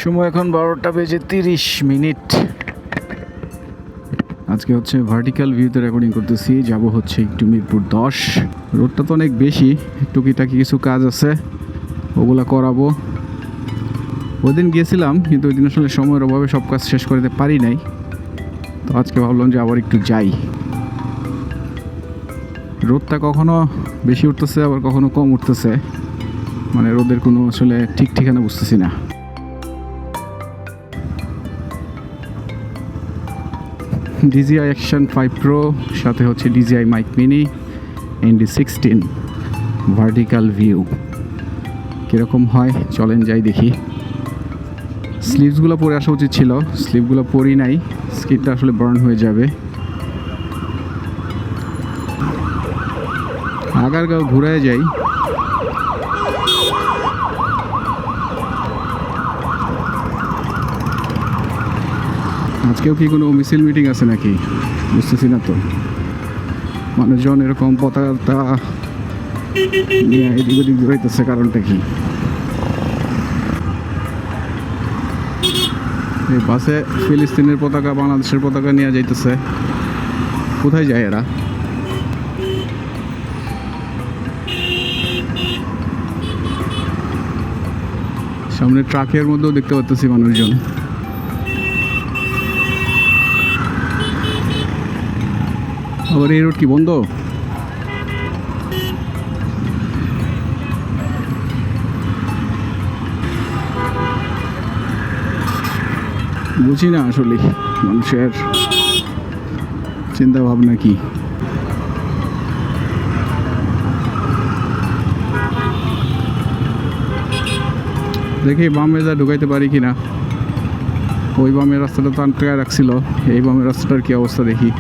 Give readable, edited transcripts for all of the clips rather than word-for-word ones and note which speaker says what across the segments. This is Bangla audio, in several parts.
Speaker 1: সময় এখন 12:30 আজকে হচ্ছে ভার্টিক্যাল ভিউতে রেকর্ডিং করতেছি। যাব হচ্ছে একটু মিরপুর 10। রোডটা তো অনেক বেশি, টুকিটাকি কিছু কাজ আছে, ওগুলা করাবো। ওই দিন গিয়েছিলাম, কিন্তু ওই দিন আসলে সময়ের অভাবে সব কাজ শেষ করতে পারি নাই। তো আজকে ভাবলাম যে আবার একটু যাই। রোদটা কখনো বেশি উঠতেছে, আবার কখনো কম উঠতেছে, মানে রোদের কোনো আসলে ঠিক ঠিকানা বুঝতেছি না। DJI Action 5 Pro সাথে হচ্ছে DJI Mic Mini ND16 vertical view কীরকম হয় চলেন যাই দেখি। স্লিভসগুলো পরে আসা উচিত ছিল, স্লিভগুলো পরি নাই, স্কিনটা আসলে বার্ন হয়ে যাবে। আগারগাঁও ঘুরায় যাই। আজকেও কি কোনো মিছিল মিটিং আছে নাকি বুঝতেছি না তো। মানুষজন এরকম পতাকা নিয়ে এদিক ওদিক ঘুরাইতেছে, কারণটা কি? এই বাসে ফিলিস্তিনের পতাকা, বাংলাদেশের পতাকা নিয়ে যাইতেছে। কোথায় যায় এরা? সামনে ট্রাকের মধ্যেও দেখতে পাচ্ছি মানুষজন। আবার এই রোড কি বন্ধ? বুঝি না আসলে মানুষের চিন্তা ভাবনা কি। দেখি বামে যা ঢুকাইতে পারি কিনা। ওই বামের রাস্তাটা তো আটকায় রাখছিল, এই বামের রাস্তাটার কি অবস্থা দেখি।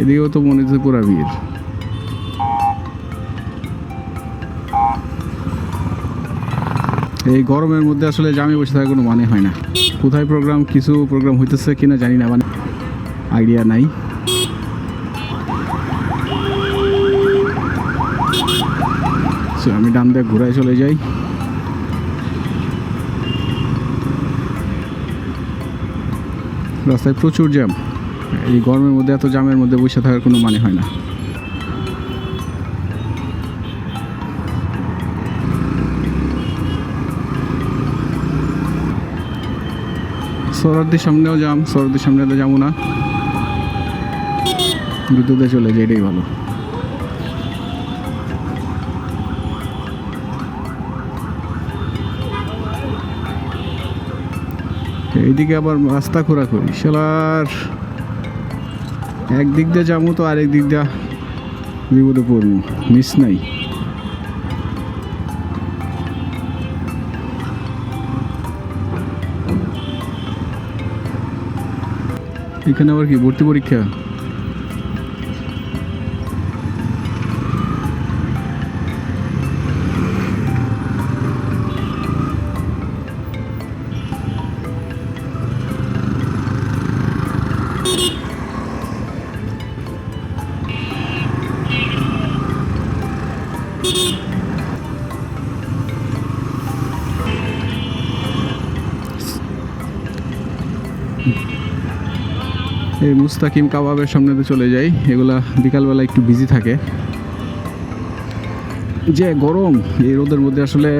Speaker 1: এদিকেও তো মনে হচ্ছে পুরা ভিড়। এই গরমের মধ্যে আসলে জামে বসে থাকার কোনো মানে হয় না। কোথায় প্রোগ্রাম, কিছু প্রোগ্রাম হইতেছে কিনা জানি না, মানে আইডিয়া নাই। আমি ডান দিয়ে ঘুরায় চলে যাই। রাস্তায় প্রচুর জ্যাম। এই গরমের মধ্যে এত জ্যামের মধ্যে বসে থাকার কোনো মানে হয় না। সরারদির সামনেও জ্যাম, সরারদির সামনে তো যাবো না, বিদ্যুতে চলে যায়, এটাই ভালো। এইদিকে আবার রাস্তা খোরাখুরি, শালার একদিক দিয়ে যাবো তো আরেক দিক দিয়ে বিপদে পড়বো, মিস নাই। এখানে আবার কি ভর্তি পরীক্ষা? এই মুস্তাকিম কাবাবের সামনে তো চলে যাই। এগুলা বিকালবেলা একটু বিজি থাকে। যে গরম, এই রোদের মধ্যে আসলে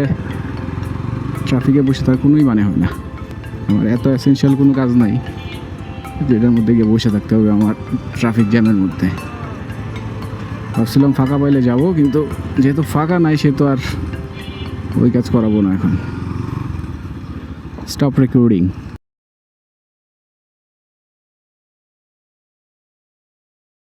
Speaker 1: ট্রাফিকে বসে থাকার কোনোই মানে হয় না। আমার এত এসেনশিয়াল কোনো কাজ নাই যেটার মধ্যে গিয়ে বসে থাকতে হবে আমার ট্রাফিক জ্যামের মধ্যে। ভাবছিলাম ফাঁকা পাইলে যাব, কিন্তু যেহেতু ফাঁকা নাই সেহেতু আর ওই কাজ করাবো না এখন। Stop recording.